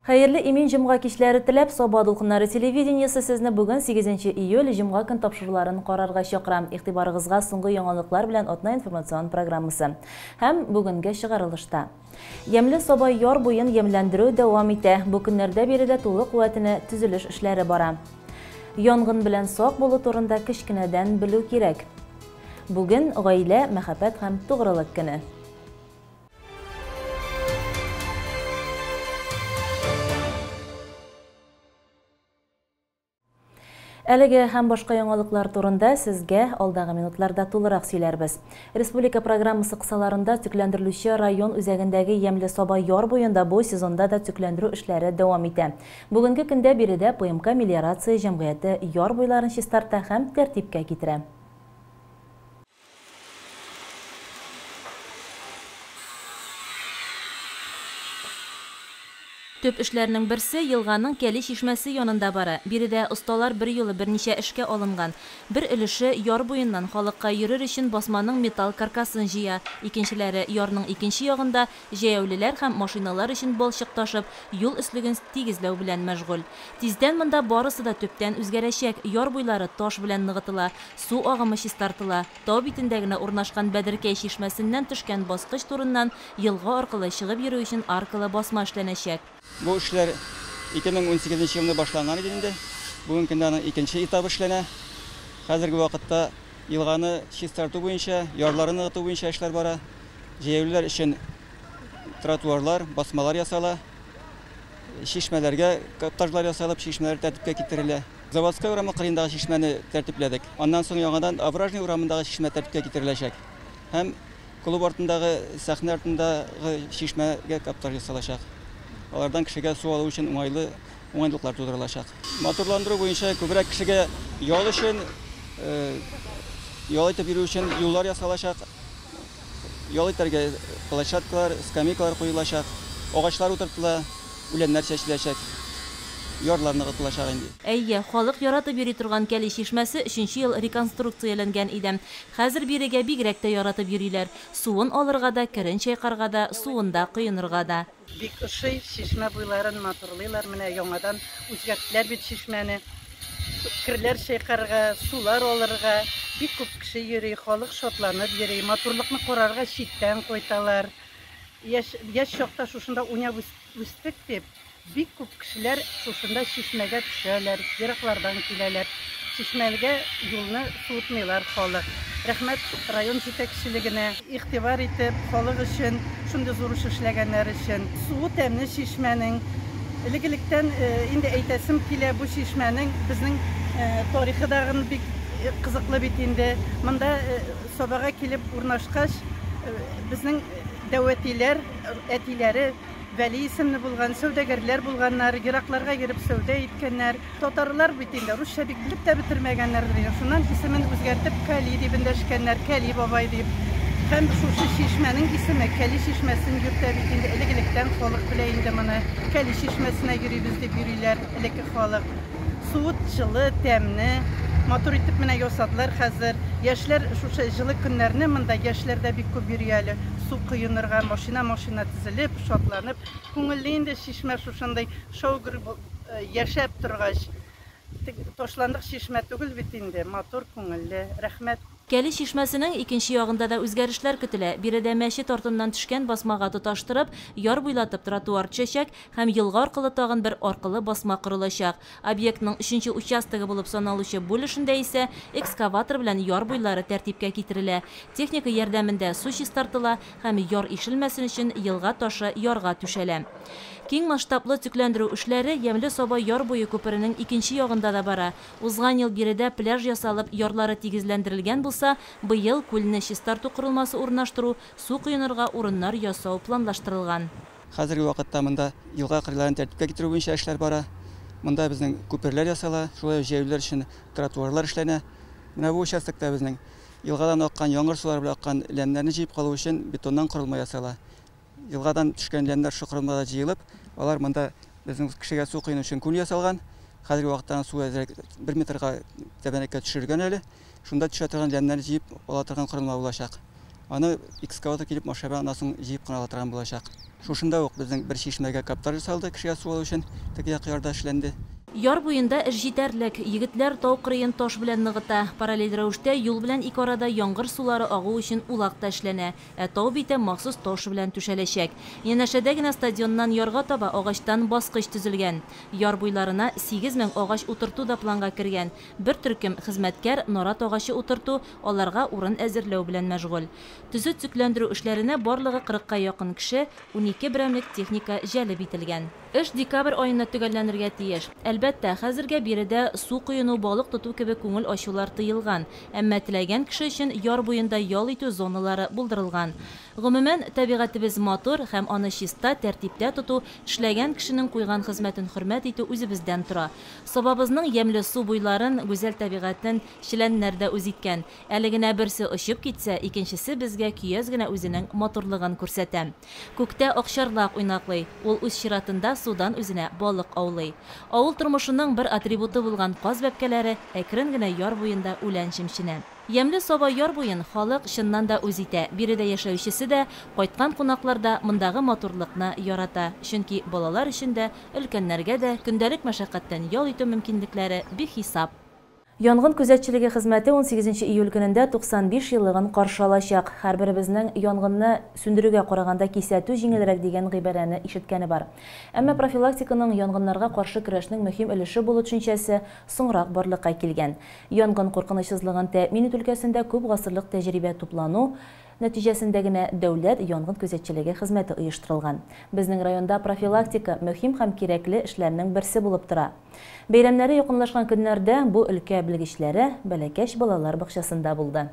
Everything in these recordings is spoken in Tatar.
Hayırlı imin Cumğa kişileri tilep, Soba Dulkınları televideniyesi sizni bugün 8 iyul Cumğa gün topşurularını qararga şoqram. İxtibarıgızga soңgı yaڭalıqlar bilen otna informasyon programısı. Hem bugünkü çıgarılışta. Yemli soba yor boyun yemlendirүү devam ite. Bu günlerde biri de tuğlu kuvvetini tüzülüş işleri bara. Yongın bilen soq bolu turunda kişkineden bilүү kerek. Bugün gaile, mehabet hem tuğrılık günü. Әлеге һәм башка яңалыклар турында сезгә алдагы минутларда тулырак сөйләрбез. Республика программасы кысаларында төкләндерелүче район үзәгендәге Йәмле Соба яр буенда бу сезонда да төкләндерү эшләре дәвам итә. Бүгенге көндә биредә ПМК мелиорация җәмгыяте яр буйларын чистарта һәм тәртипкә китерә. Төп эшләрнең берсе елганың Кәли шишмәсе янында бара. Биредә осталар бер юлы берничә эшкә алынган. Бер өлеше яр буеннан халыкка йөрер өчен басманың металл каркасын җыя. Икенчеләре ярның икенче ягында җәяүлеләр һәм машиналар өчен балчык ташып, юл өслеген тигезләү белән мәшгуль. Тиздән монда барысы да төптән үзгәрәчәк. Яр буйлары таш белән ныгытыла, су агымы чистартыла. Тау битендә генә урнашкан Бәдеркәй шишмәсеннән төшкән баскыч турыннан елга аркылы чыгып йөрү өчен аркылы басма эшләнәчәк. Bu işler 2018 yılında başlanan idi. Bugün gündənin ikinci etabı işlənə. Hazırki vaxtda yılğanı çistartı boyunca, yarların ıgıtı boyunca işler bara. Jeyevliler için trotuarlar, basmalar yasala. Şişmələrə kaptajlar yasalıb, şişmələr tərtibə kitirilə. Zavodskaya uramı qırıyındağı şişməni tərtiplədik. Ondan sonra yanıdan Avrajniy uramındağı şişmə tərtibə kitiriləcək. Həm klub ortundağı, səxnə ortundağı şişməyə kaptaj yasalacaq. Onlardan kişiге su alу için oңайлыклар тудырылачак. Моторландыру боюнча күбрәк кишигә ял өчен, ял итеп йөрү өчен юллар ясалачак. Ял итәргә площадкалар, скамейкалар куелачак. Агачлар утыртыла, үләннәр чәчеләчәк. Ярлар ныгытылачак инде. Әйе, халык яратып йөри торган Кәли шишмәсе 3нче ел реконструкцияләнгән иде. Хәзер бирегә бигрәк тә яратып йөриләр. Суын алырга да, керен чайкарга да, суында коенырга да. Бик ошый шишмә буйларын моторлыйлар, менә яңадан үзгәрттеләр бит шишмәне. Кирләр чайкарга, сулар алырга бик күп кеше йөри, халык шатланып йөри, моторлыкны карарга читтән кайталар. Яшь чакта шушында уйнап үстек дип, бик күп кешеләр шушында шишмәгә төшәләр, ераклардан киләләр. Шишмәгә юлны суытмыйлар халык. Рәхмәт район җитәкчелегенә игътибар итеп, халык өчен шундый зур эш эшләгәннәр өчен. Суы тәмле шишмәнең. Элек-электән инде әйтәсем килә, бу шишмәнең безнең тарихы да бик кызыклы бит инде. Монда Собага килеп урнашкач, безнең дәүәтиләр, әтиләре Вәли исемле булган, сәүдәгәрләр булганнар, еракларга йөреп сәүдә иткәннәр. Татарлар бит инде русча бик белеп тә бетермәгәннәр. Шуннан исемен үзгәртеп Кәли дип эндәшкәннәр, Кәли бабай дип. Һәм шушы шишмәнең исеме Кәли шишмәсен йөртә бит инде. Элек-электән халык белә инде моны. Кәли шишмәсенә йөрибез дип йөриләр элекке халык. Суы җылы, тәмле, матур итеп менә ясадылар хәзер. Яшьләр шушы җылы көннәрне монда яшьләр дә бик күп йөри әле. Су кыйынырга, машина тезелеп, шатланып, күңелле инде шишмә шушындай шаугыр яшәп торгач. Ташландык шишмә түгел бит инде, матур күңелле. Рәхмәт. Кәли шишмәсенең икенче ягында да үзгәрешләр көтелә. Биредә мәчет артыннан төшкән басмага тоташтырып, яр буйлатып тротуар төшәчәк һәм елга аркылы тагын бер аркылы басма корылачак. Объектның 3нче участогы булып саналучы бүлешендә исә экскаватор белән яр буйлары тәртипкә китерелә. Техника ярдәмендә су чистартыла һәм яр ишелмәсен өчен елга ташы ярга түшәлә. Киң масштаблы төкләндерү эшләре Йәмле Соба яр буе күперенең икенче ягында да бара. Узган ел биредә пляж ясалып, ярлары тигезләндерелгән булса, быел күлне чистарту корылмасы урнаштыру, су коенырга урыннар ясау планлаштырылган. Хәзерге вакытта монда елга кырыйларын тәртипкә китерү буенча эшләр бара. Монда безнең күперләр ясала, шулай җәяүлеләр өчен тротуарлар эшләнә. Менә бу участокта безнең елгадан аккан яңгыр сулары белән аккан ләмнәрне җыеп калу өчен бетоннан корылма ясала. Елгадан төшкән ләмнәр шу корылмада җыелып, алар монда безнең кешегә су кыйну өчен күл ясалган. Хәзерге вакытта су 1 метрга тәбәнәккә төшергән әле. Шунда төшә торган ләмнәрне җыеп ала торган корылма булачак. Аны экскаватор килеп машина анасын җыеп кына ала торган булачак. Шушында ук безнең бер чишмәгә каптар жасалды, кешегә су алу өчен теге як ярда эшләнде. Яр буенда эш җитәрлек. Егетләр тау кырыен таш белән ныгыта. Параллель рәвештә юл белән ике арада яңгыр сулары агу өчен улак та эшләнә. Тау бите махсус таш белән түшәләчәк. Янәшәдә генә стадионнан ярга таба агачтан баскыч төзелгән. Яр буйларына 8000 агач утырту да планга кергән. Бер төркем хезмәткәр нарат агачы утырту, аларга урын әзерләү белән мәшгуль. Төзү төзекләндерү эшләренә барлыгы 40-ка якын кеше, 12 берәмлек техника җәлеп ителгән. Эш декабрь аенда төгәлләнергә тиеш. Әлбәттә, хәзергә биредә су коену, балык тоту кебек күңел ачулар тыелган. Әмма теләгән кеше өчен яр буенда ял итү зоналары булдырылган. Гомумән, табигатыбыз матур һәм аны чиста, тәртиптә тоту, эшләгән кешенең куйган хезмәтен хөрмәт итү үзебездән тора. Сабабызның ямьле су буйларын, гүзәл табигатен челәннәр дә үз иткән. Әле генә берсе очып китсә, икенчесе безгә көяз генә үзенең матурлыгын күрсәтә. Күктә акчарлак уйнаклый, ул үз чиратында судан үзенә балык аулый. Авыл тормышының бер атрибуты булган каз бәбкәләре әкрен генә яр буенда үлән чимченә. Ямьле Саба яр буен халык чыннан да үз итә. Биредә яшәүчесе дә, кайткан кунаклар да мондагы матурлыкны ярата. Чөнки балалар өчен дә, өлкәннәргә дә көндәлек мәшәкатьтән ял итү мөмкинлекләре бихисап. Янгын күзәтчелеге хезмәте 18 июль көнендә 95 еллыгын каршы алачак. Һәрберебезнең янгынны сүндерүгә караганда кисәтү җиңелрәк дигән гыйбарәне ишеткәне бар. Әмма профилактиканың янгыннарга каршы көрәшнең мөһим өлеше булу төшенчәсе соңрак барлыкка килгән. Янгын куркынычсызлыгын тәэмин итү өлкәсендә күп гасырлык тәҗрибә туплану нәтиҗәсендә генә дәүләт янгын күзәтчелеге хезмәте оештырылган. Безнең районда профилактика мөһим һәм кирәкле эшләрнең берсе булып тора. Бәйрәмнәре якынлашкан көннәрдә бу өлкә белгечләре бәләкәч балалар бакчасында булды.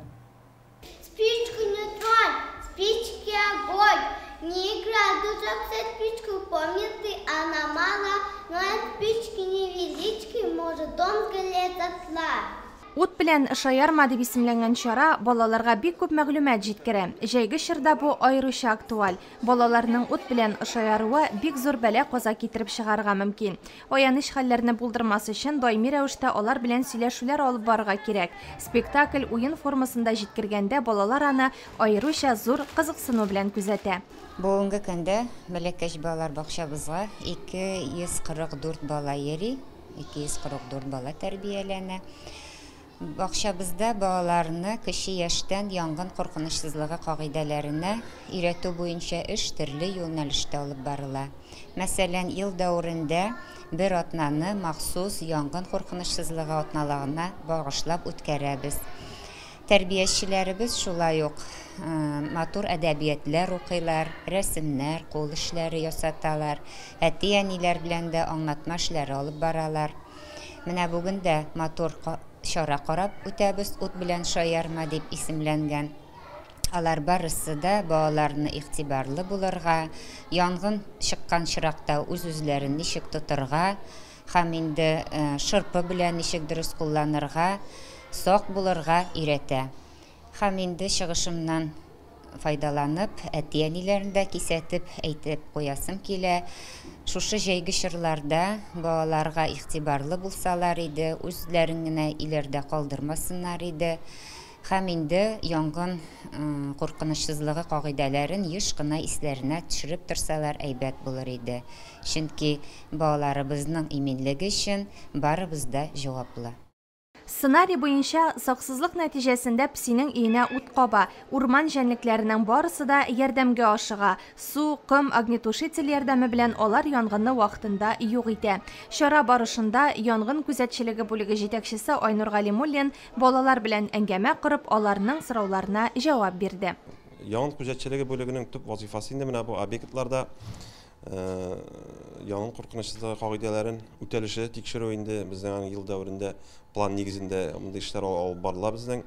Спичку не тронь, спички огонь. Не градусов спичку, помни ты, она мало, но спички невелички, может дом сгореть дотла. Ут белән шаярма дип исемләнгән чара балаларга бик күп мәгълүмат җиткерә. Җәйге чорда бу аеруча актуаль. Балаларның ут белән шаяруы бик зур бәла каза китереп чыгарырга мөмкин. Аяныч хәлләрне булдырмас өчен даими рәвештә алар белән сөйләшүләр алып барырга кирәк. Спектакль уен формасында җиткергәндә балалар аны аеруча зур кызыксыну белән күзәтә. Бүгенге көндә бәләкәч балалар бакчабызга 244 бала йөри, 244 бала тәрбияләнә. Бакчабызда балаларны кече яшьтән янгын куркынычсызлыгы кагыйдәләренә өйрәтү буенча эш төрле юнәлештә алып барыла. Мәсәлән, ел дәврендә бер атнаны махсус янгын куркынычсызлыгы атналыгына багышлап үткәрәбез. Тәрбиячеләребез шулай ук матур әдәбиятлар укыйлар, рәсемнәр, кул эшләре ясаталар, әти-әниләр белән дә аңлатма эшләре алып баралар. Менә бүген дә матур чара карап үтәбез, ут белән шаярма дип исемләнгән. Алар барысы да балаларны игътибарлы булырга, янгын чыккан чиракта үз-үзләрен ничек тотырга, һәм инде шырпы белән ничек дөрес кулланырга, сак булырга өйрәтә. Һәм инде чыгышымнан файдаланып, әти-әниләрен дә кисәтеп әйтеп куясым килә. Шушы җәйге чырларда балаларга игътибарлы булсалар иде, үзләрен генә иләрдә калдырмасыннар иде. Һәм инде янгын куркынычсызлыгы кагыйдәләрен еш кына исләренә төшереп торсалар әйбәт булыр иде. Чөнки балаларыбызның иминлеге өчен барыбыз да җаваплы. Сценарий буенча саксызлык нәтиҗәсендә псинең өенә ут каба, урман җәнлекләренең барысы да ярдәмгә ашыга. Су, ком, огнетушитель ярдәме белән алар янгынны вакытында юк итә. Чара барышында янгын күзәтчелеге бүлеге җитәкчесе Айнур Галимуллин балалар белән әңгәмә корып, аларның сорауларына җавап бирде. Янгын күзәтчелеге бүлегенең төп вазифасы инде менә бу объектларда янгын куркынычсызлыгы кагыйдәләрен үтәлеше тикшерү инде безнең ел дәврендә план нигезендә мондай эшләр алып барыла безнең.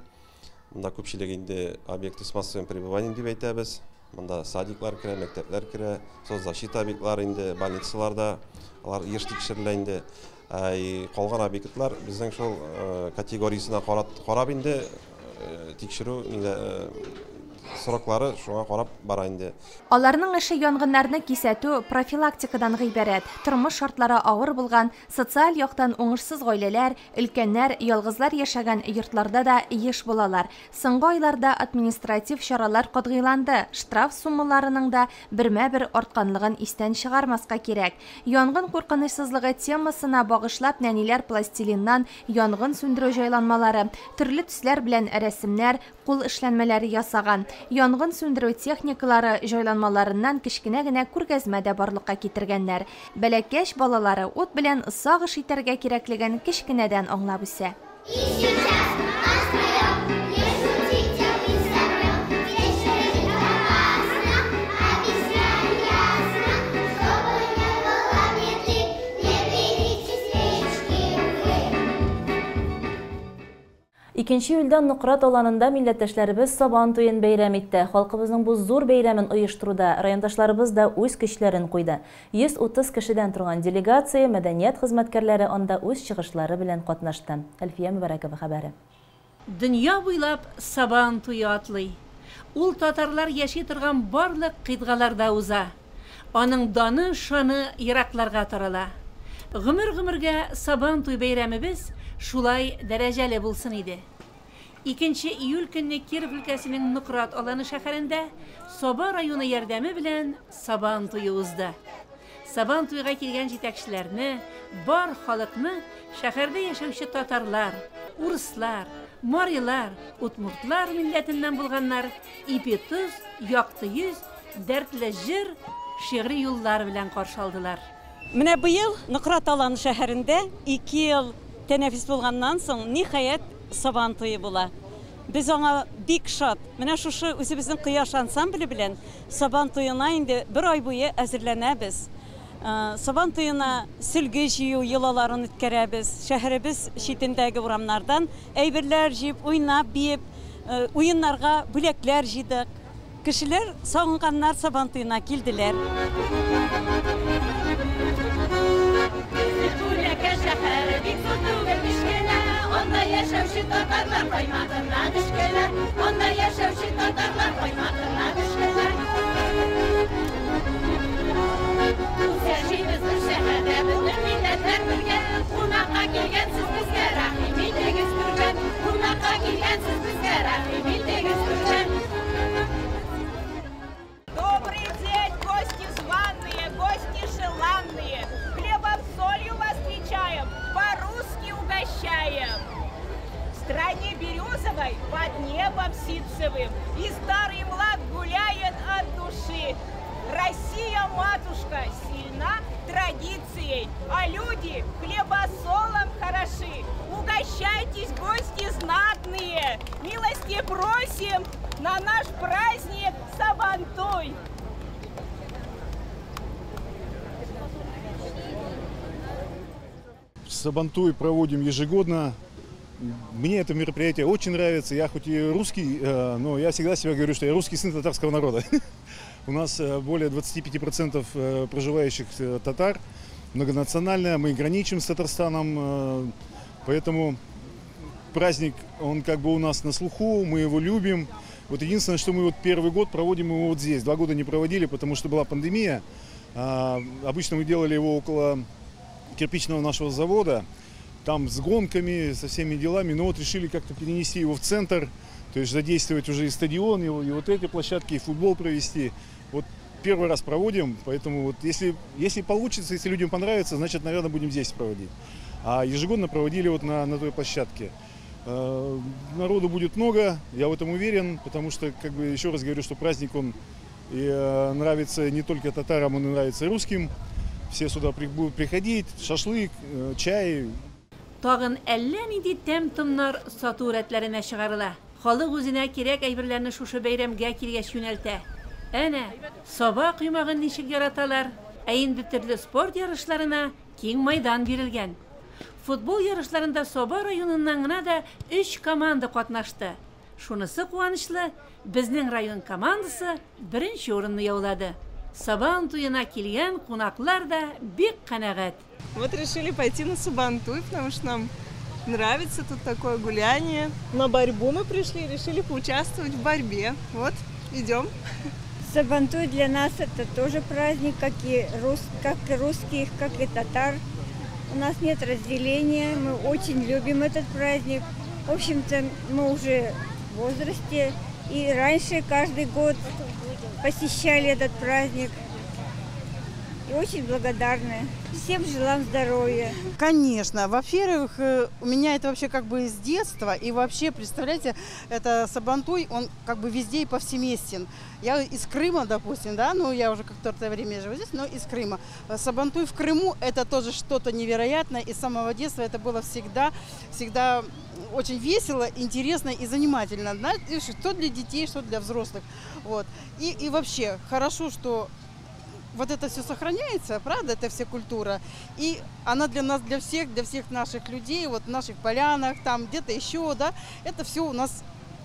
Монда күпчелеге инде объекты с массовым пребыванием дип әйтәбез. Монда садиклар керә, мәктәпләр керә, соцзащита объектлары инде, больницаларда алар еш тикшерелә инде. Калган объектлар безнең шул категориясенә карап инде тикшерү сроклары шуңа карап бара инде. Аларның эше янгыннарны кисәтү профилактикадан гыйбарәт. Тормыш шартлары авыр булган, социаль яктан уңышсыз гаиләләр, өлкәннәр, ялгызлар яшәгән йортларда да еш булалар. Соңгы айларда административ чаралар катгыйланды. Штраф суммаларының да бермә-бер артканлыгын истән чыгармаска кирәк. Янгын куркынычсызлыгы темасына багышлап нәниләр пластилиннан янгын сүндерү җайланмалары, төрле төсләр белән рәсемнәр, кул эшләнмәләре ясаган. Янгын сүндерү техникалары җайланмаларыннан кечкенә генә күргәзмә дә барлыкка китергәннәр. Бәләкәч балалары ут белән ысак эш итәргә кирәклеген кечкенәдән аңлап үсә. Икенче июльдә Нократ аланында милләттәшләребез Сабан туен бәйрәм итте. Халкыбызның бу зур бәйрәмен оештыруда райондашларыбыз да үз көчләрен куйды. 130 кешедән торган делегация, мәдәният хезмәткәрләре анда үз чыгышлары белән катнашты. Әлфия Мөбәрәкова хәбәре. Дөнья буйлап Сабан туе атлый. Ул татарлар яши торган барлык кыйтгаларда уза. Аның даны, шаны еракларга тарала. Гомер-гомергә Сабан туй бәйрәмебез шулай дәрәҗәле булсын иде. 2 июль көнне Киров өлкәсенең Нократ аланы шәһәрендә Соба районы ярдәме белән Сабан туе узды. Сабан туйга килгән җитәкчеләрне, бар халыкны шәһәрдә яшәүче татарлар, урыслар, марилар, утмуртлар милләтеннән булганнар, ипетүз, якты йөз, дәртле җыр, шигъри юллар белән каршы алдылар. Менә быел Нократ аланы шәһәрендә 2 ел тәнәфис булганнан соң ниһаять Сабан туе була. Без аңа бик шат. Менә шушы үзебезнең кояш ансамбле белән Сабан туена инде 1 ай буе әзерләнәбез. Сабан туена сөлге җыю йолаларын үткәрәбез. Шәһәребез читендәге урамнардан әйберләр җыеп, уйнап, биеп, уеннарга бүләкләр җыйдык. Кешеләр сагынганнар Сабан туена килделәр. Onda yaşavşı tatarlar koymadığına düşkeler. Onda yaşavşı tatarlar koymadığına düşkeler. Bu serşimizdir şehirde bütün milletler bilgen. Kunakka gelgensiz bizge rahimildegiz kürgen. Kunakka gelgensiz bizge rahimildegiz kürgen. Добрый день, гости званые, гости желанные. Хлебом солью вас встречаем, по-русски угощаем. В стране березовой, под небом ситцевым, и старый млад гуляет от души. Россия, матушка, сильна традицией, а люди хлебосолом хороши. Угощайтесь, гости знатные, милости просим на наш праздник Сабан туй. Сабан туй проводим ежегодно. Мне это мероприятие очень нравится. Я хоть и русский, но я всегда себя говорю, что я русский сын татарского народа. У нас более 25% проживающих татар, многонациональная. Мы граничим с Татарстаном, поэтому праздник, он как бы у нас на слуху, мы его любим. Вот единственное, что мы вот первый год проводим его вот здесь. 2 года не проводили, потому что была пандемия. Обычно мы делали его около кирпичного нашего завода. Там с гонками, со всеми делами, но вот решили как-то перенести его в центр, то есть задействовать уже и стадион, и вот эти площадки, и футбол провести. Вот первый раз проводим, поэтому вот если получится, если людям понравится, значит, наверное, будем здесь проводить. А ежегодно проводили вот на той площадке. Народу будет много, я в этом уверен, потому что, как бы, еще раз говорю, что праздник, он и нравится не только татарам, он и нравится и русским. Все сюда будут приходить, шашлык, чай. Тагын әллә нинди тәм-томнар сату рәтләренә чыгарыла. Халык үзенә кирәк әйберләрне шушы бәйрәмгә килгәч юнәлтә. Әнә, Саба коймагын ничек яраталар, ә инде төрле спорт ярышларына киң майдан бирелгән. Футбол ярышларында Саба районыннан гына да 3 команда катнашты. Шунысы куанычлы, безнең район командасы 1-нче урынны яулады. Сабан туена килгән кунаклар да бик канәгать. Вот решили пойти на Сабан туй, потому что нам нравится тут такое гуляние. На борьбу мы пришли, решили поучаствовать в борьбе. Вот идем. Сабантуй для нас это тоже праздник, как и русских, как и татар. У нас нет разделения, мы очень любим этот праздник. В общем-то, мы уже в возрасте, и раньше каждый год посещали этот праздник. И очень благодарны. Всем желаем здоровья. Конечно. Во-первых, у меня это вообще как бы с детства. И вообще, представляете, это Сабантуй, он как бы везде и повсеместен. Я из Крыма, допустим, да, ну я уже какое-то время живу здесь, но из Крыма. Сабантуй в Крыму – это тоже что-то невероятное. И с самого детства это было всегда очень весело, интересно и занимательно. Знаете, что для детей, что для взрослых. Вот. И вообще, хорошо, что вот это все сохраняется, правда, это вся культура. И она для нас, для всех наших людей, вот в наших полянах, там где-то еще, да, это все у нас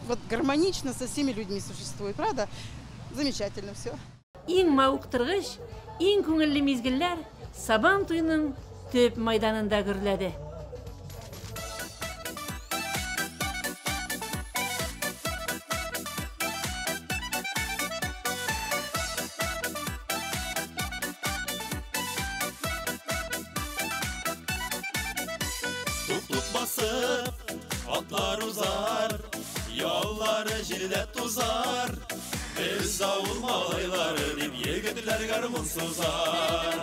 вот гармонично со всеми людьми существует, правда? Замечательно все. Иң мауктыргыч, иң күңелле мизгелләр Сабан туйының төп майданында гөрләде. Atlar uzar, yolları jilde tuzar. Biz avul malayları dip yigitler garmun suzar.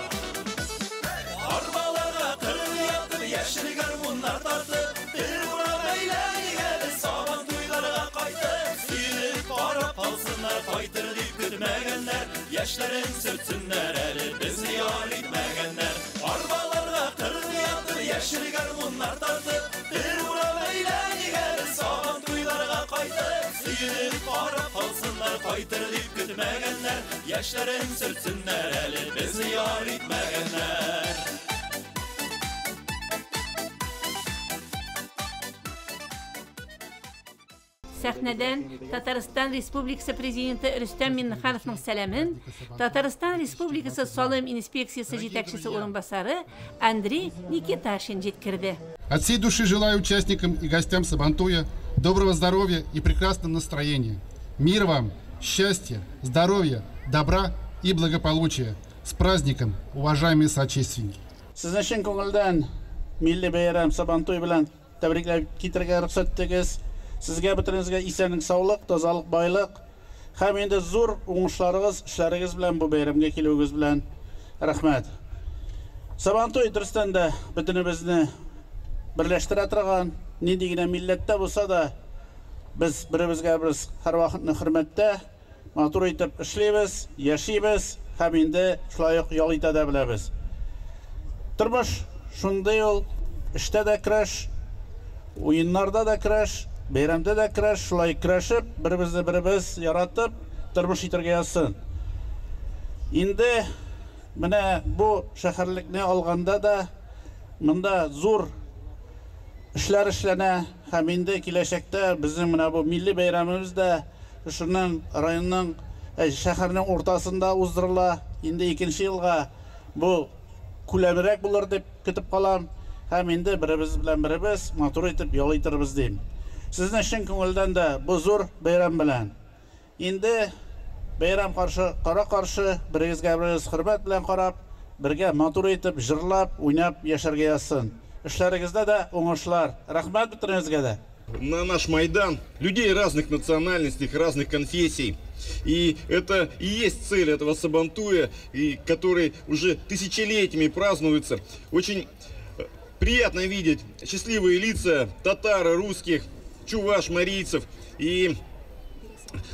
Arbalara kırıl yattı, yeşil garmunlar tartı. Bir vura eyleni geldi, Saban tuylarına kaydı. Silip qarab kalsınlar, kaytır dip kütmegenler. Yaşların sürtsünler eli, bizi yar etmegenler. Arbalara kırıl yattı, yeşil garmunlar tartı. Bir vura eyleni geldi, Saban tuylarına kaydı. Silip qarab kalsınlar, kaytır dip kütmegenler. Yaşların sürtsünler eli, bizi yar etmegenler. Сәхнәдән Татарстан Республикасы президенты Рөстәм Миңнехановның сәламен Татарстан Республикасы Салым инспекциясы җитәкчесе урынбасары Андрей Никиташин җиткерде. От всей души желаю участникам и гостям Сабантуя доброго здоровья и прекрасного настроения. Мир вам, счастья, здоровья, добра и благополучия. С праздником, уважаемые соотечественники. Sizin için ko'ngildan Milli bayram Sabantuy bilan tabriklab ketirga ruxsat etdingiz. Sizga butiringizga esenlik, sog'lik, tozalik, boylik, ham endi zo'r o'ng'ishlaringiz, ishlaringiz bilan bu bayramga keluvingiz bilan rahmat. Sabantuy Turkistanda butunimizni birlashtira turgan, nedigina millatda bo'lsa da biz birimizga biz har vaqtni hurmatda, matur etib ishlaymiz, yashaymiz, ham endi shunday yo'l etada bilamiz. Turmush shunday yo'l, ishda da kurash, o'yinlarda da kurash, bayramda da kurash, shunday kurashib, birimiz yaratib, turmush etirga yazsin. Endi mana bu shaharlikni olganda da bunda zo'r ishlar ishlana, ham endi kelajakda bizning mana bu milliy bayramimizda shuning rayonning shaharning o'rtasida o'zdirila. Endi 2-yilga bu ko'lamroq bo'lar deb kutib qolam. Ham endi birimiz bilan birimiz motor etib yo'l etirmiz deyim. Sizning uchun ko'ngildan da bu zo'r bayram bilan. Endi bayram qarshi biringizga birimiz hurmat bilan qarab, birga motor etib, jurlab, o'ynab yasharga yazsin. Ishlaringizda da o'ng'ishlar. Rahmat butiringizga da. На наш Майдан людей разных национальностей, разных конфессий. И это и есть цель этого Сабантуя, и который уже тысячелетиями празднуется. Очень приятно видеть счастливые лица татар, русских, чуваш, марийцев. И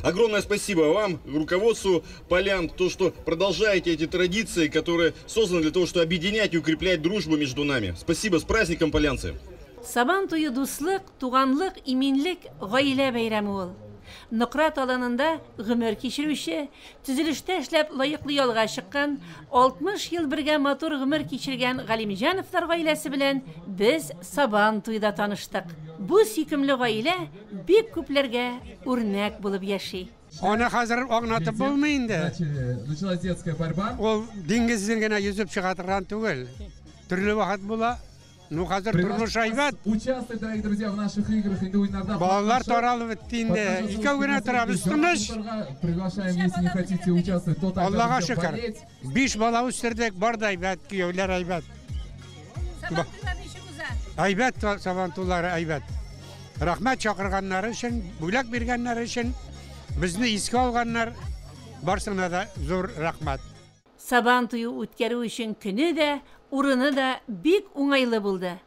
огромное спасибо вам, руководству полян, то, что продолжаете эти традиции, которые созданы для того, чтобы объединять и укреплять дружбу между нами. Спасибо, с праздником, полянцы! Сабан туйы дуслык, туганлык, иминлек, гаилә бәйрәме ул. Ныкрат аланында гомер кичерүче, төзелештә эшләп лаеклы ялга чыккан, 60 ел бергә матур гомер кичергән Галимҗановлар гаиләсе белән без Сабан туйда таныштык. Бу сөйкемле гаилә бик күпләргә үрнәк булып яши. Аны хәзер аңлатып булмый инде. Ул диңгездән генә йөзеп чыга торган түгел. Төрле вакыт була. Ну хәзер тормыш әйбәт. Участвуйте, дорогие друзья, в наших играх. Балалар таралып бетте инде. Икәү генә торабыз тыныч. Приглашаем, если не хотите участвовать, то тогда Аллаһка будем шөкер. болеть. 5 бала үстердек, бар да әйбәт, кияүләр әйбәт. Әйбәт, сабантуйлар әйбәт. Рәхмәт чакырганнары өчен, бүләк биргәннәре өчен, безне искә алганнар барсына да зур рәхмәт. Сабантуйы үткәрү өчен көне дә, урыны да бик уңайлы булды.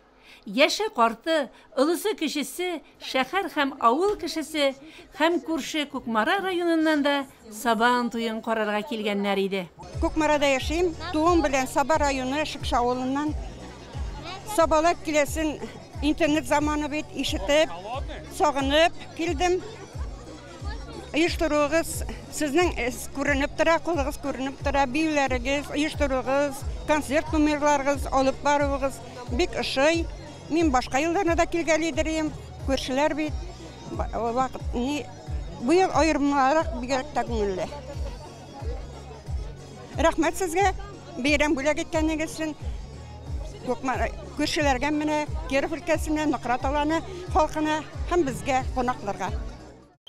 Яшә карты, олысы кешесе, шәһәр һәм авыл кешесе һәм күрше Күкмара районыннан да Сабантуйын карарга килгәннәр иде. Күкмарада яшим, туым белән Саба районы Шыкша авылыннан. Сабалап киләсен интернет заманы бит ишетеп, сагынып килдем. Оештыругыз, сезнең күренеп тора, кулыгыз күренеп тора, биюләрегез, оештыругыз, концерт номерларыгыз алып баругыз бик ошый. Мин башка елларда да килгән идем, күршеләр бит. Бу ел аермалырак бигрәк тә күңелле. Рәхмәт сезгә, бәйрәм бүләк иткәнегез өчен. Күршеләргә менә Киров өлкәсенә, Нократ аланы халкына һәм безгә кунакларга.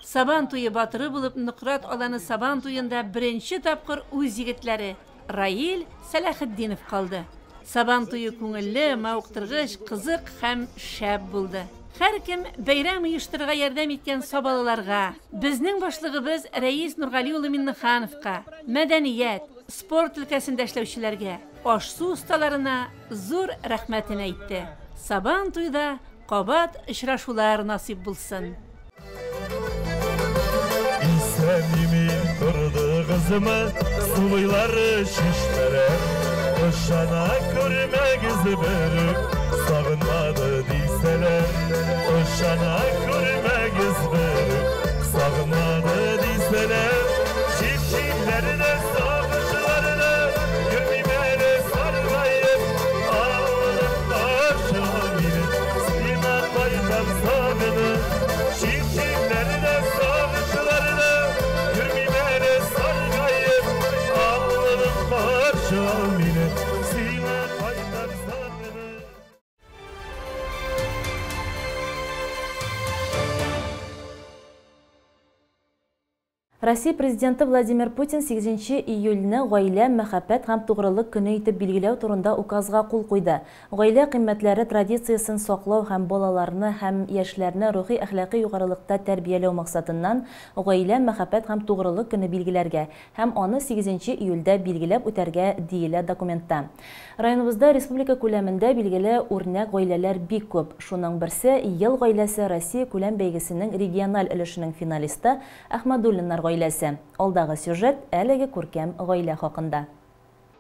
Сабантуйы батыры булып Нократ аланы Сабантуйында беренче тапкыр үз егетләре Раил Сәләхетдинов калды. Сабантуйы күңелле, мавыктыргыч, кызык һәм шәп булды. Һәр кем бәйрәм оештырырга ярдәм иткән сабалаларга, безнең башлыгыбыз Рәис Нургали улы Миннехановка, мәдәният, спорт өлкәсендә эшләүчеләргә, аш-су осталарына зур рәхмәтен әйтте. Сабантуйда кабат очрашулар насип булсын. Сәмимин тұрды қызымы, сулайлары шешмәрі. Ошана көрмәгіз бірік, сағынмады дейсәлер. Ошана көрмәгіз бірік, сағынмады дейсәлер. Шипшимләрді, сағышыларды, көрмеймәді сарғайып. Алып қаршы мені, сына қайтам сағыны. Шипшимләрді, сағышыларды, көрмеймәді сарғайып. Алып қаршы мені, сына қайтам сағыны. Россия президенты Владимир Путин 8 июльне гаилә, мәхәббәт һәм тугрылык көне итеп билгеләү турында указга кул куйды. Гаилә кыйммәтләре традициясын саклау һәм балаларны һәм яшьләрне рухи әхлакый югарылыкта тәрбияләү максатыннан гаилә, мәхәббәт һәм тугрылык көне билгеләргә һәм аны 8 июльдә билгеләп үтәргә диелә документта. Районыбызда республика күләмендә билгеле үрнәк гаиләләр бик күп. Шуның берсе ел гаиләсе Россия күләм бәйгесенең региональ өлешенең финалисты Әхмәдуллиннар гаиләсе. Алдагы сюжет әлеге күркәм гаилә хакында.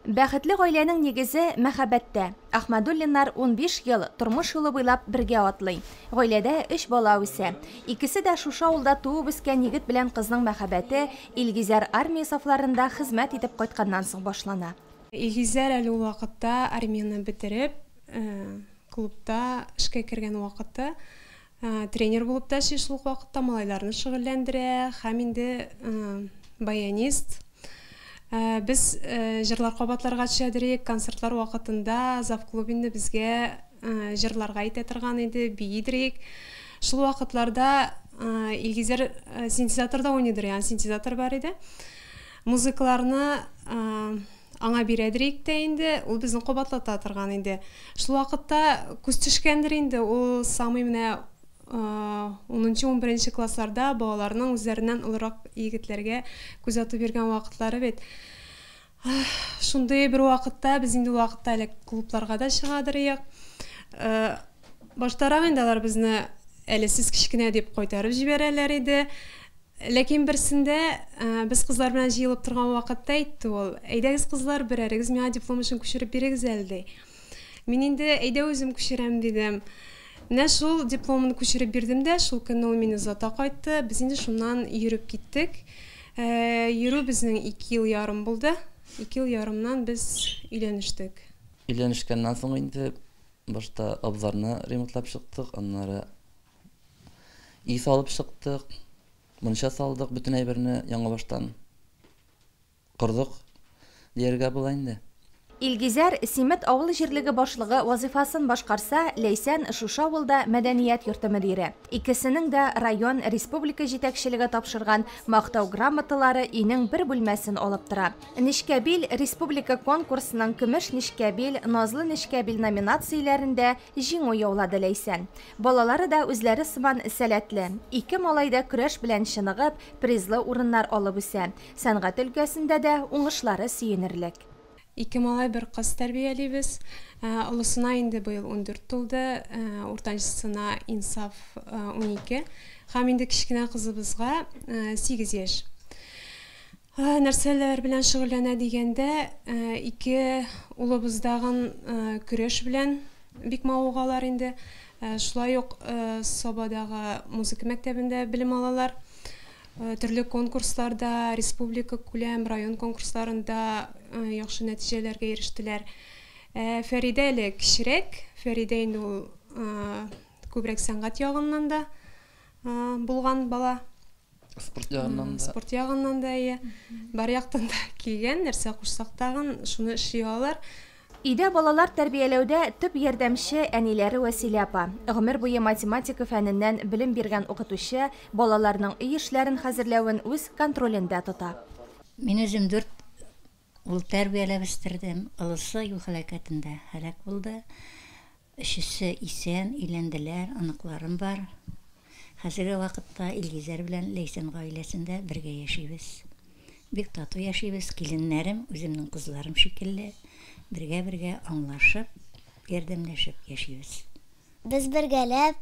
Бәхетле гаиләнең нигезе мәхәббәттә. Әхмәдуллиннар 15 ел тормыш юлы буйлап бергә атлый. Гаиләдә 3 бала үсә. Икесе дә шушы авылда туып үскән егет белән кызның мәхәббәте Илгизәр армия сафларында хезмәт итеп кайтканнан соң башлана. Илгизәр әле ул вакытта армияны бетереп, клубта эшкә кергән вакытта тренер булып та шул вакытта малайларны шөгыльләндерә, һәм инде баянист. Без җырлар кабатларга төшәдерик, концертлар вакытында зав клубында безгә җырларга әйтә торган иде, биидерик. Шул вакытларда Илгизәр синтезаторда уйныйдыр, ягъни синтезатор бар иде. Музыкаларны аңа бирәдерик тә инде, ул безне кабатлата торган иде. Шул вакытта күз төшкәндер инде, ул самый менә 10-11 классларда балаларның үзләреннән олырак егетләргә күз атып биргән вакытлары бит. Шундый бер вакытта без инде вакытта әле клубларга да чыгадырык. Баштарак инде алар безне әле сез кичкенә дип кайтарып җибәрәләр иде. Ләкин берсендә без кызлар белән җыелып торган вакытта әйтте ул: "Әйдәгез кызлар, берәрегез миңа диплом өчен күчереп бирегез әле." Мин инде әйдә үзем күчерәм дидем. Менә шул дипломны күчереп бирдем дә, шул көнне ул мине озата кайтты. Без инде шуннан йөреп киттек. Йөрү безнең 2 ел ярым булды. 2 ел ярымнан без өйләнештек. Өйләнешкәннән соң инде башта абзарны ремонтлап чыктык, аннары үй салып чыктык. Мунча салдык, бүтән әйберне яңа баштан кырдык дияргә була инде. Илгизәр Симет авыл җирлеге башлыгы вазифасын башкарса, Ләйсән шушы авылда мәдәният йорты мөдире. Икесенең дә район, республика җитәкчелеге тапшырган мактау грамоталары инең бер бүлмәсен алып тора. Нечкәбил республика конкурсының көмеш нечкәбил, назлы нечкәбил номинацияләрендә җиңү яулады Ләйсән. Балалары да үзләре сыман сәләтле. Ике малай да көрәш белән чыныгып, призлы урыннар алып үсә. Сәнгать өлкәсендә дә уңышлары сөенерлек. Ике малай бер кыз тәрбиялибез. Олысына инде быел 14 тулды, уртанчысына Инсаф 12. Һәм инде кичкенә кызыбызга 8 яшь. Нәрсәләр белән шөгыльләнә дигәндә, ике улыбыздагы көрәш белән бик мавыгалар инде. Шулай ук Собадагы музыка мәктәбендә белем алалар. Төрле конкурсларда, республика күләм, район конкурсларында яхшы нәтиҗәләргә ирештеләр. Фәридә әле кичерәк, Фәридә инде ул күбрәк сәнгать ягыннан да булган бала. Спорт ягыннан да, бар яктан да килгән, нәрсә кушсак тагын шуны эшли алалар. Өйдә балалар тәрбияләүдә төп ярдәмче әниләре Вәсилә апа. Гомер буе математика фәненнән белем биргән укытучы балаларның өй эшләрен хәзерләвен үз контролендә тота. Мин үзем 4 ул тәрбияләп үстердем. Олысы юл һәлакәтендә һәлак булды. Өчесе исән, өйләнделәр, аныкларым бар. Хәзерге вакытта Илгизәр белән Ләйсән гаиләсендә бергә яшибез. Бик тату яшибез, киленнәрем, үземнең кызларым шикелле. Бергә аңлашып, ярдәмләшеп яшибез. Без бергәләп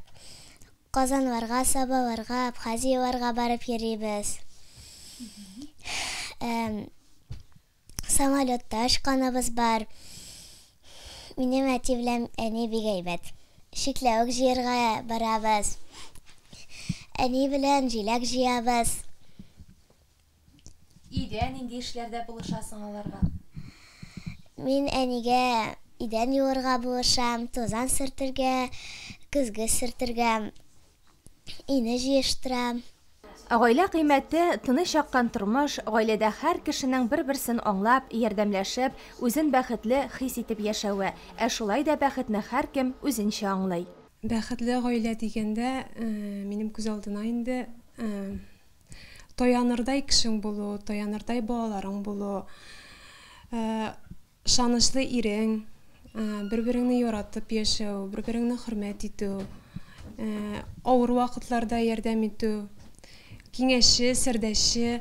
Казанларга, Сабаларга, Абхазияларга барып йөрибез. Самолетта ашканыбыз бар. Минем әти белән әни бик әйбәт. Шикләвек җыярга барабыз. Әни белән җиләк җыябыз. Өйдә нинди эшләрдә булышасың аларга? Мин әнигә идән юырга булышам, тозан сөртергә, көзге сөртергә, ине җыештырам. Гаилә кыйммәте, тыныч яккан тормыш, гаиләдә һәр кешенең бер-берсен аңлап, ярдәмләшеп, үзен бәхетле хис итеп яшәве. Шулай да бәхетне һәркем үзенчә аңлый. Бәхетле гаилә дигәндә, минем күз алдына инде таянырдай кешең булу, таянырдай балаларың булу, шанычлы ирең, бер-береңне яратып яшәү, бер-береңне хөрмәт итү, авыр вакытларда ярдәм итү, киңәшче, сәрдәшче,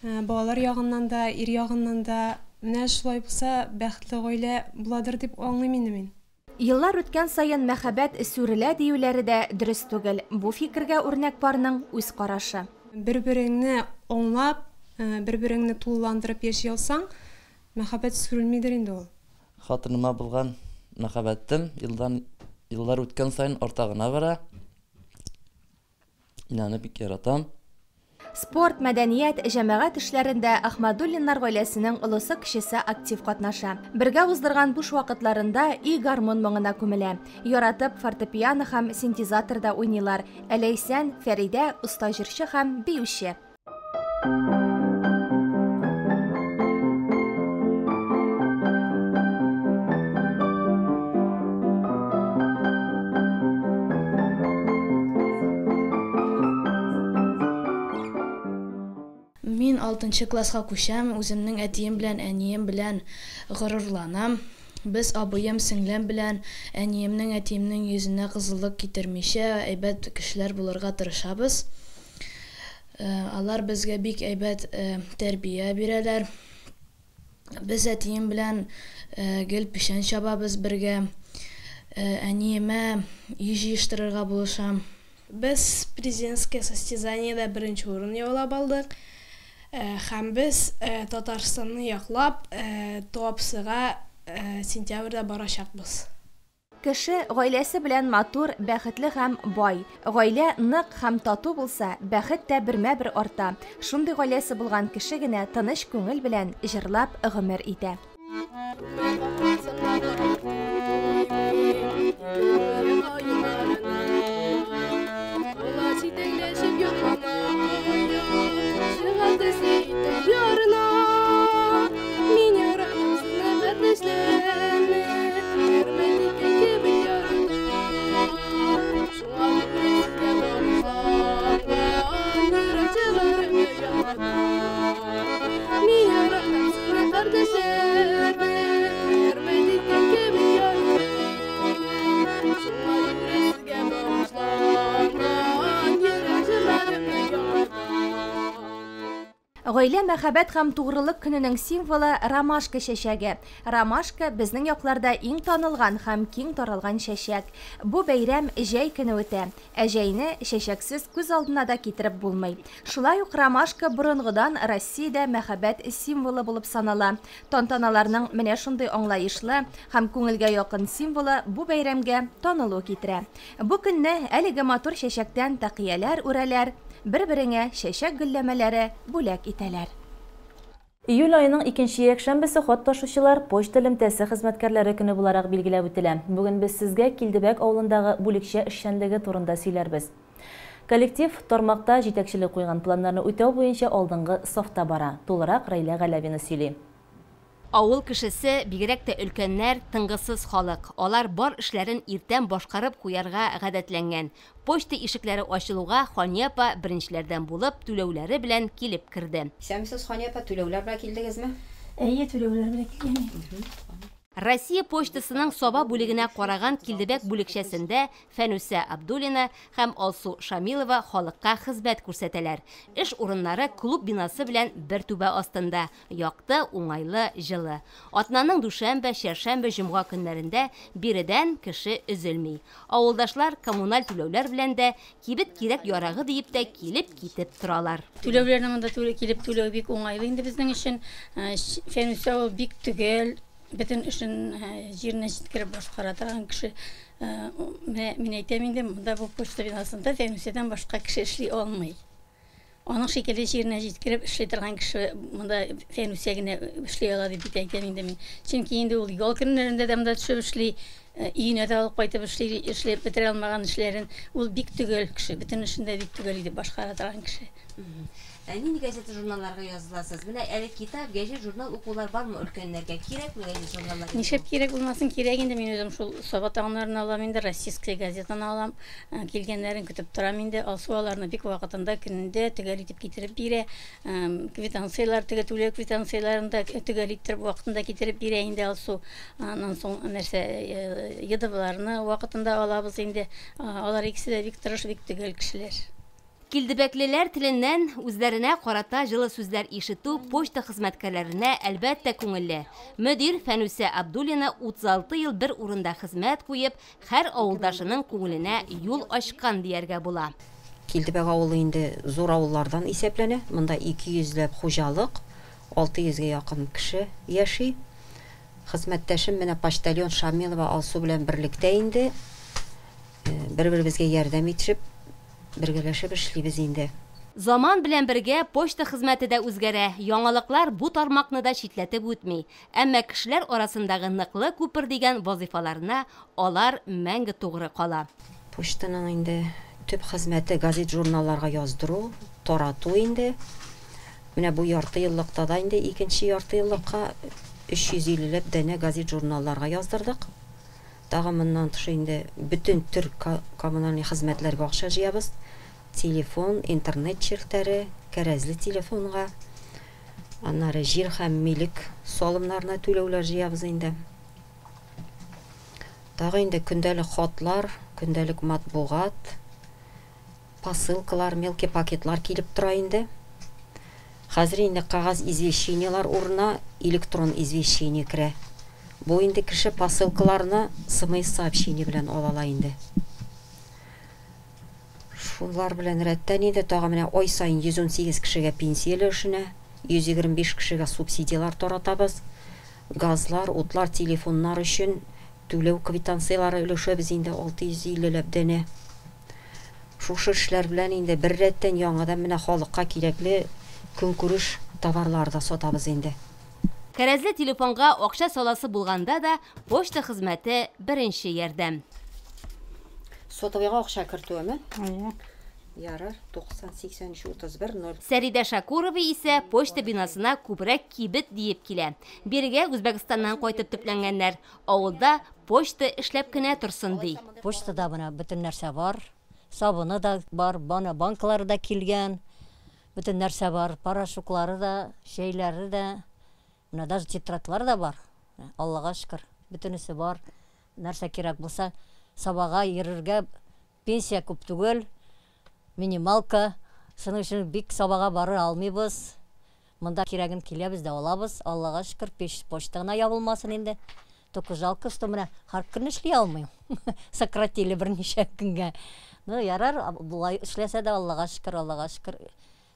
балалар ягыннан да, ир ягыннан да, менә шулай булса, бәхетле гаилә буладыр дип аңлыйм инде мин. Еллар үткән саен мәхәббәт сүрелә диюләре дә дөрес түгел. Бу фикергә үрнәк барның үз карашы. Бер-береңне аңлап, бер-береңне тулыландырып яши алсаң, мәхәббәт сүрелмидер инде ул. Хатыныма булган мәхәббәтем еллар үткән саен артагына бара. Мин аны бик яратам. Спорт, мәдәният, җәмәгать эшләрендә Ахмадуллиннар гаиләсенең олысы кешесе актив катнаша. Бергә уздырган буш вакытларында и гармон моңына күмелә. Яратып фортепиано һәм синтезаторда уйныйлар. Ләйсән, Фәридә оста җырчы һәм биюче. Мин 6нчы класска күчәм, үземнең әтием белән, әнием белән горурланам. Без абыем, сеңлем белән әниемнең, әтиемнең йөзенә кызыллык китермичә, әйбәт кешеләр булырга тырышабыз. Алар безгә бик әйбәт тәрбия бирәләр. Без әтием белән гел пишән чабабыз бергә. Әниемә үй җыештырырга булышам. Без президентское состязаниедә беренче урын яулап алдык. Һәм без Татарстанны яклап Туапсыга сентябрьдә барачакбыз. Кеше гаиләсе белән матур, бәхетле һәм бай. Гаилә нык һәм тату булса, бәхет тә бермә-бер арта. Шундый гаиләсе булган кеше генә тыныч күңел белән җырлап гомер итә. Yarına, min yaramızın nefetleşler. Гаилә мәхәббәт һәм тугрылык көненең символы ромашка чәчәге. Ромашка безнең якларда иң танылган һәм киң таралган чәчәк. Бу бәйрәм җәй көне үтә. Ә җәйне чәчәксез күз алдына да китереп булмый. Шулай ук ромашка борынгыдан Россиядә мәхәббәт символы булып санала. Тантаналарның менә шундый аңлаешлы һәм күңелгә якын символы бу бәйрәмгә танылу китерә. Бу көнне әлеге матур чәчәктән тәкыяләр үрәләр, бер-береңә чәчәк гөлләмәләре бүләк итәләр. Июль айының 2-нче якшәмбесе хат ташучылар почта элемтәсе хезмәткәрләре көне буларак билгеләп үтелә. Бүген без сезгә Килдебәк авылындагы бүлекчә эшчәнлеге турында сөйләрбез. Коллектив тармакта җитәкчелек куйган планнарны үтәү буенча алдынгы сафта бара. Тулырак Рәйлә Галәвина сөйли. Авыл кешесе, бигрәк тә өлкәннәр, тыңгысыз халык. Алар бар эшләрен иртән башкарып куярга гадәтләнгән. Почта ишекләре ачылуга Хания апа беренчеләрдән булып түләүләре белән килеп керде. Исәнмесез, Хания апа, түләүләр белән килдегезме? Әйе, түләүләр белән килгән. Россия почтасының Саба бүлегенә караган Килдебәк бүлекчәсендә Фәнүсә Абдуллина һәм Алсу Шамилова халыкка хезмәт күрсәтәләр. Эш урыннары клуб бинасы белән бер түбә астында. Якты, уңайлы, җылы. Атнаның дүшәмбе, чәршәмбе, җомга көннәрендә биредән кеше өзелми. Авылдашлар коммуналь түләүләр белән дә кибет кирәк ярагы диеп тә килеп китеп торалар. Түләүләрне монда килеп түләү бик уңайлы инде безнең өчен. Фәнүсә ул бик түгел. Бөтен эшен җиренә җиткереп башкара торган кеше. Мин әйтәм инде, монда бу почта бинасында Фәнүсәдән башка кеше эшли алмый. Аның шикелле җиренә җиткереп эшли торган кеше монда Фәнүсә генә эшли ала дип әйтәм инде мин. Чөнки инде ул ял көннәрендә дә монда төшеп эшли, өенә дә алып кайтып эшләп бетерә алмаган эшләрен. Ул бик түгел кеше, бөтен эшендә бик түгел дип башкара торган кеше. Нинди газета журналларга языласыз? Менә әле китап, гәҗит, журнал укулар бармы өлкәннәргә? Кирәкме гәҗит журналлар? Нишәп кирәк булмасын, кирәк инде. Мин үзем шул Сабат аңнарын алам инде, Российская газетаны алам. Килгәннәрен көтеп торам инде. Алсу аларны бик вакытында көнендә төгәл итеп китереп бирә. Квитанциялар, түләү квитанцияларын да төгәл итеп вакытында китереп бирә инде Алсу. Аннан соң нәрсә, йөдәләрне вакытында алабыз инде. Алар икесе дә бик тырыш, бик төгәл кешеләр. Килдебәклеләр теленнән үзләренә карата җылы сүзләр ишетү почта хезмәткәрләренә әлбәттә күңелле. Мөдир Фәнүсә Абдуллина 36 ел бер урында хезмәт куеп, һәр авылдашының күңеленә юл ачкан дияргә була. Килдебәк авылы инде зур авыллардан исәпләнә. Монда 200 хуҗалык, 600-гә якын кеше яши. Хезмәттәшем менә почтальон Шамилова Алсу белән берлектә инде. Бер-беребезгә ярдәм итешеп бергәләшеп эшлибез инде. Заман белән бергә почта хезмәте дә үзгәрә. Яңалыклар бу тармакны да читләтеп үтми. Әмма кешеләр арасындагы ныклы күпер дигән вазифаларына алар мәңге тугры кала. Почтаның инде төп хезмәте газет журналларга яздыру, тарату инде. Менә бу ярты еллыкта да инде 2нче ярты еллыкка 350 дәнә газет журналларга яздырдык. Тагы моннан тыш инде бөтен төр коммуналь хезмәтләргә акча җыябыз. Телефон, интернет челтәре, кәрәзле телефонга, аннары җир һәм милек салымнарына түләүләр җыябыз инде. Тагы инде көндәлек хатлар, көндәлек матбугат, посылкалар, мелкий пакетлар килеп тора инде. Хәзер инде кагаз извещениялар урынына электрон извещение керә. Бу инде кеше посылкаларны смс сообщение белән алала инде. Шулар белән рәттән инде тагы менә ай сайын 118 кешегә пенсияле эшенә, 125 кешегә субсидиялар таратабыз. Газлар, утлар, телефоннар өчен түләү квитанциялары өлешәбез инде 650 дәнә. Шушы эшләр белән инде бер рәттән яңадан менә халыкка кирәкле көнкүреш товарлар да сатабыз инде. Кәрәзле телефонга акча саласы булганда да почта хезмәте беренче ярдәм. Сотовыйга акча кертүеме? Ярар, 90-83-31-0. Сәридә Шакурова исә почта бинасына күбрәк кибет диеп килә. Бирегә Үзбәкстаннан кайтып төпләнгәннәр. Авылда почта эшләп кенә торсын ди. Почтада бына бөтен нәрсә бар. Сабыны да бар, банкалары да килгән. Бөтен нәрсә бар, порошоклары да, шәйләре дә. Менә даже тетрадьлар да бар. Аллага шөкер, бөтенесе бар. Нәрсә кирәк булса, сабага йөрергә пенсия күп түгел. Минималка, шуның өчен бик сабага бары алмыйбыз. Монда кирәген киләбез дә алабыз. Аллага шөкер, почта гына ябылмасын инде. Только жалко, что менә һәр көн эшли алмыйм. Сократили берничә көнгә. Ну, ярар, булай эшләсә дә Аллага шөкер.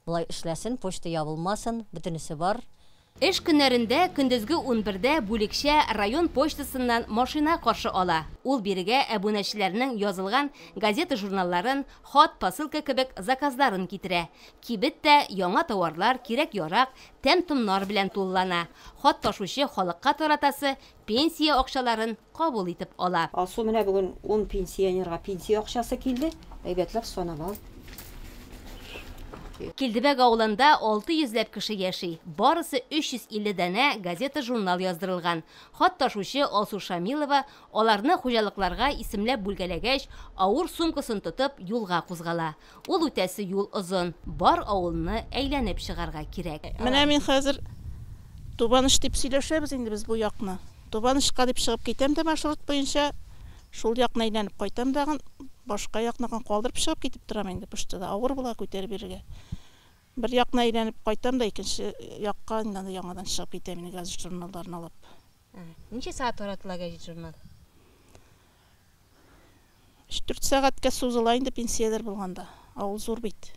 Булай эшләсен, почта ябылмасын, бөтенесе бар. Эш көннәрендә көндезге 11-дә бүлекчә район почтасыннан машина каршы ала. Ул бирегә әбүнәчеләрнең язылган газета журналларын, хат, посылка кебек заказларын китерә. Кибет тә яңа товарлар, кирәк-ярак, тәм-томнар белән туллана. Хат ташучы халыкка таратасы пенсия акчаларын кабул итеп ала. Алсу менә бүген 10 пенсионерга пенсия акчасы килде. Әйбәтләп санап. Килдебәк авылында 600 кеше яши. Барысы 350 дәнә газета журнал яздырылган. Хат ташучы Алсу Шамилова аларны хуҗалыкларга исемләп бүлгәләгәч, авыр сумкасын тотып юлга кузгала. Ул үтәсе юл озын, бар авылны әйләнеп чыгарга кирәк. Менә мин хәзер Тубаныш дип сөйләшәбез инде без бу якны. Тубанышка дип чыгып китәм дә маршрут буенча шул якны әйләнеп кайтам дагын. Башка якны калдырып чыгып китеп торам инде поштада. Авыр була күтәреп бирергә. Бер якны әйләнеп кайтам да икенче якка яңадан чыгып китәм инде газет журналларын алып. Ничә саат таратыла газет журнал? 3-4 сәгатькә сузыла инде пенсияләр булганда. Авыл зур бит.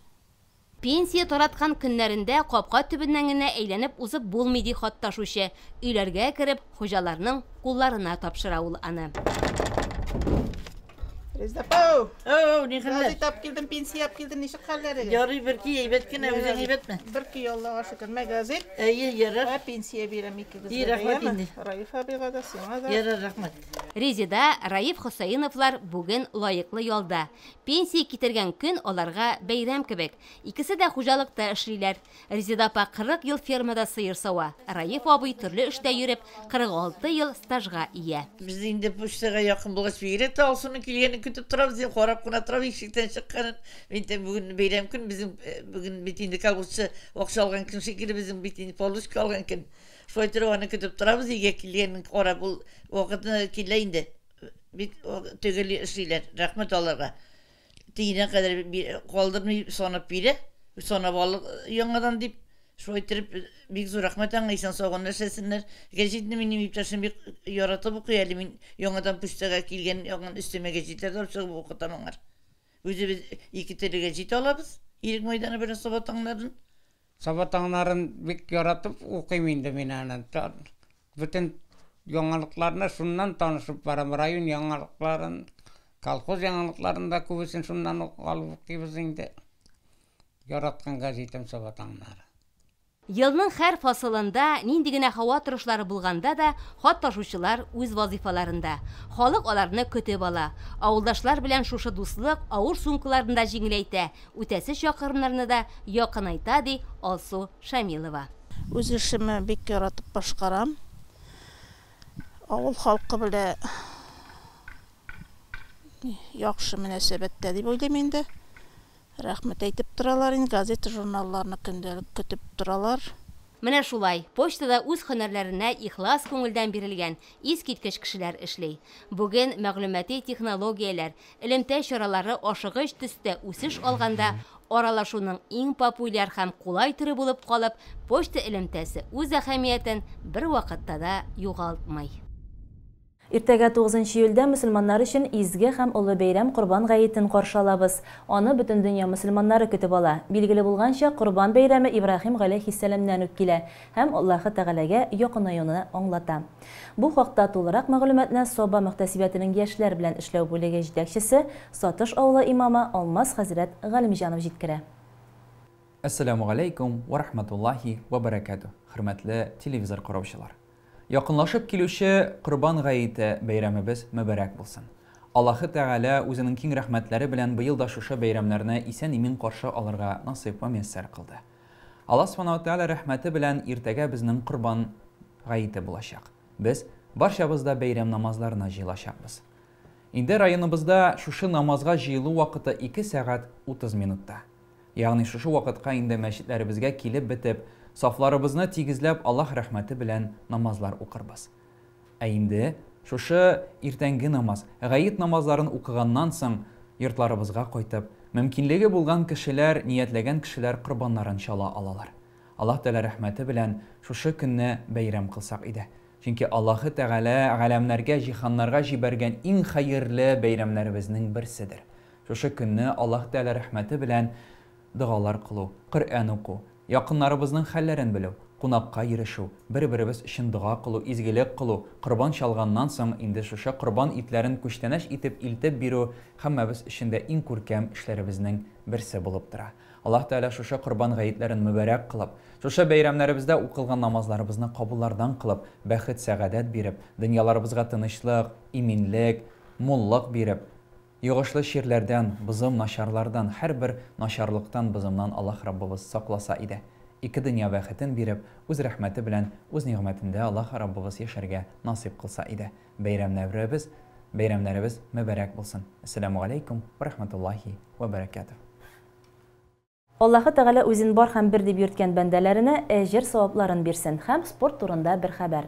Пенсия тараткан көннәрендә капка төбеннән генә әйләнеп узып булмый ди хат ташучы. Өйләргә кереп, хуҗаларның кулларына тапшыра ул аны. Рездапо! Ни хәлләр? Газет тап килдем, пенсия ап килдем, ничек хәлләр? Ярый бер ки әйбәт кенә, үзең әйбәтме? Бер ки Аллага шөкер, газет. Ярар. Пенсия бирәм икегез. Рәхмәт инде. Раиф абыйга да, сиңа да. Ярар, рәхмәт. Резида, Раиф Хосаиновлар бүген лаеклы ялда. Пенсия китергән көн аларга бәйрәм кебек. Икесе дә хуҗалыкта эшлиләр. Резида апа 40 ел фермада сыер сауа. Раиф абый төрле эштә йөреп 46 ел стажга ия. Без инде почтага якын булгач бигрәк тә Алсуның килгәнен көтеп торабыз, карап кына торабыз, ишектән чыкканын. Инде бүген бәйрәм көн, безнең бүген бит инде колхозчы акча алган көн шикелле, безнең бит инде полушка алган көн. Шулай торып аны көтеп торабыз, өйгә килгәнен карап ул вакытны килә инде. Бит төгәл эшлиләр. Рәхмәт аларга. Тиенә кадәр калдырмый санап бирә. Санап алып яңадан дип шулай торып бик зур рәхмәт аңа исән сагын эшләсеннәр. Гәҗитне минем иптәшем бик яратып укый әле, мин яңадан почтага килгән яңан өстәмә гәҗитләр тапшырып укытам аңар. Үзе без ике теле гәҗит алабыз. Ирек мәйданы белән сабатаңнарын. Сабатаңнарын бик яратып укыйм инде мин аны. Бүтән яңалыкларны шуннан танышып барам, район яңалыкларын, колхоз яңалыкларын да күбесен шуннан алып укыйбыз инде. Яраткан гәҗитем сабатаңнары. Елның һәр фасылында нинди генә һава торышлары булганда да хат ташучылар үз вазифаларында. Халык аларны көтеп ала. Авылдашлар белән шушы дуслык авыр сумкаларында җиңеләйтә. Үтәсе чакырымнарны да якынайта ди Алсу Шамилова. Үз эшемне бик яратып башкарам. Авыл халкы белән яхшы мөнәсәбәттә дип уйлыйм инде. Рәхмәт әйтеп торалар, газета журналларны көндәлек көтеп торалар. Менә шулай, почтада үз һөнәрләренә ихлас күңелдән бирелгән искиткеч кешеләр эшли. Бүген мәгълүмати технологияләр, элемтә чаралары ашыгыч төстә үсеш алганда, аралашуның иң популяр һәм кулай түрі булып калып, почта элемтәсе үз әһәмиятен бер вакытта да югалтмый. Иртәгә 9 июльдә мөселманнар өчен изге һәм улы бәйрәм Корбан гаетен каршылабыз. Аны бөтен дөнья мөселманнары көтеп ала. Билгеле булганча, Корбан бәйрәме Ибраһим галәйһиссәламнән үк килә һәм Аллаһы Тәгаләгә якынаюны аңлата. Бу хакта тулырак мәгълүматны Соба мөхтәсибәтенең яшьләр белән эшләү бүлеге җитәкчесе, Сатыш авылы имамы Алмаз хәзрәт Галимҗанов җиткерә. Ассаламу алейкум ва рахматуллахи ва баракатух. Хөрмәтле телевизор караучылар. Якынлашып килүче Корбан гаете бәйрәмебез мөбарәк булсын. Аллаһы Тәгалә үзенең киң рәхмәтләре белән быел да шушы бәйрәмнәрне исән-имин каршы алырга насыйп ва мияссәр кылды. Аллаһ Субханаһу ва Тәгалә рәхмәте белән иртәгә безнең Корбан гаете булачак. Без барчабыз да бәйрәм намазларына җыелачакбыз. Инде районыбызда шушы намазга җыелу вакыты 2 сәгать 30 минутта. Ягъни шушы вакытка инде мәчетләребезгә килеп бетеп, сафларыбызны тигезләп Аллаһ рәхмәте белән намазлар укырбыз. Ә инде шушы иртәнге намаз, гаит намазларын укыганнан соң йортларыбызга кайтып, мөмкинлеге булган кешеләр, ниятләгән кешеләр корбаннарын чала алалар. Аллаһ Тәгалә рәхмәте белән шушы көнне бәйрәм кылсак иде. Чөнки Аллаһы Тәгалә галәмнәргә, җиһаннарга җибәргән иң хәерле бәйрәмнәребезнең берседер. Шушы көнне Аллаһ Тәгалә рәхмәте белән дугалар кылу, Коръән уку, якыннарыбызның хәлләрен белү, кунакка ирешү, бер-беребез өчен дуга кылу, изгелек кылу, корбан чалганнан соң инде шушы корбан итләрен күчтәнәш итеп илтеп бирү һәммәбез өчен дә иң күркәм эшләребезнең берсе булып тора. Аллаһ Тәгалә шушы корбан гаетләрен мөбарәк кылып, шушы бәйрәмнәребездә укылган намазларыбызны кабуллардан кылып, бәхет, сәгадәт биреп, дөньяларыбызга тынычлык, иминлек, муллык биреп, йогышлы ширләрдән, бызым начарлардан, һәрбер начарлыктан бызымнан Аллаһ Раббыбыз сакласа иде. Ике дөнья бәхетен биреп, үз рәхмәте белән, үз нигъмәтендә Аллаһ Раббыбыз яшәргә насыйп кылса иде. Бәйрәмнәребез мөбарәк булсын. Ассаламу алейкум ва рахматуллаһи ва баракатуһ. Аллаһы Тәгалә үзен бар һәм бер дип йөрткән бәндәләренә әҗер савапларын бирсен һәм спорт турында бер хәбәр.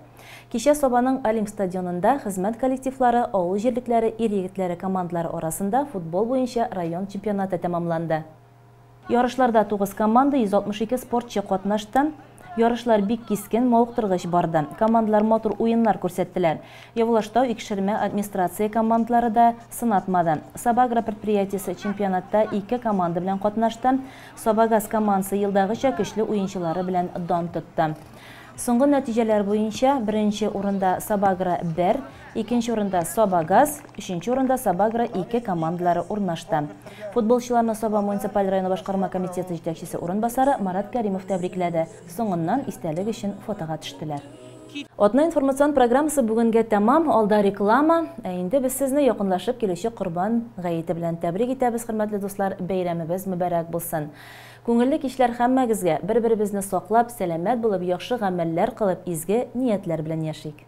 Кичә Сабаның Олимп стадионында хезмәт коллективлары, авыл җирлекләре, ир-егетләре командалары арасында футбол буенча район чемпионаты тәмамланды. Ярышларда 9 команда, 162 спортчы катнашты. Ярышлар бик кискен, мавыктыргыч барды. Командалар матур уеннар күрсәттеләр. Явылыштау икешермә администрация командалары да сынатмады. Сабагра предприятиесе чемпионатта 2 команда белән катнашты. Сабагаз командасы елдагыча көчле уенчылары белән дан тотты. Соңгы нәтиҗәләр буенча беренче урында Сабагра 1, икенче урында Сабагаз, өченче урында Сабагра 2 командалары урнашты. Футболчыларны Саба муниципаль районы башкарма комитеты җитәкчесе урынбасары Марат Кәримов тәбрикләде. Соңыннан истәлек өчен фотога төштеләр. Атна информацион программасы бүгенгә тәмам, алда реклама. Инде без сезне якынлашып килүче Корбан гаете белән тәбрик итәбез, хөрмәтле дуслар, бәйрәмебез мөбарәк булсын. Күңелле кичләр һәммәгезгә, бер-беребезне саклап, сәламәт булып, яхшы гамәлләр кылып, изге ниятләр белән яшик.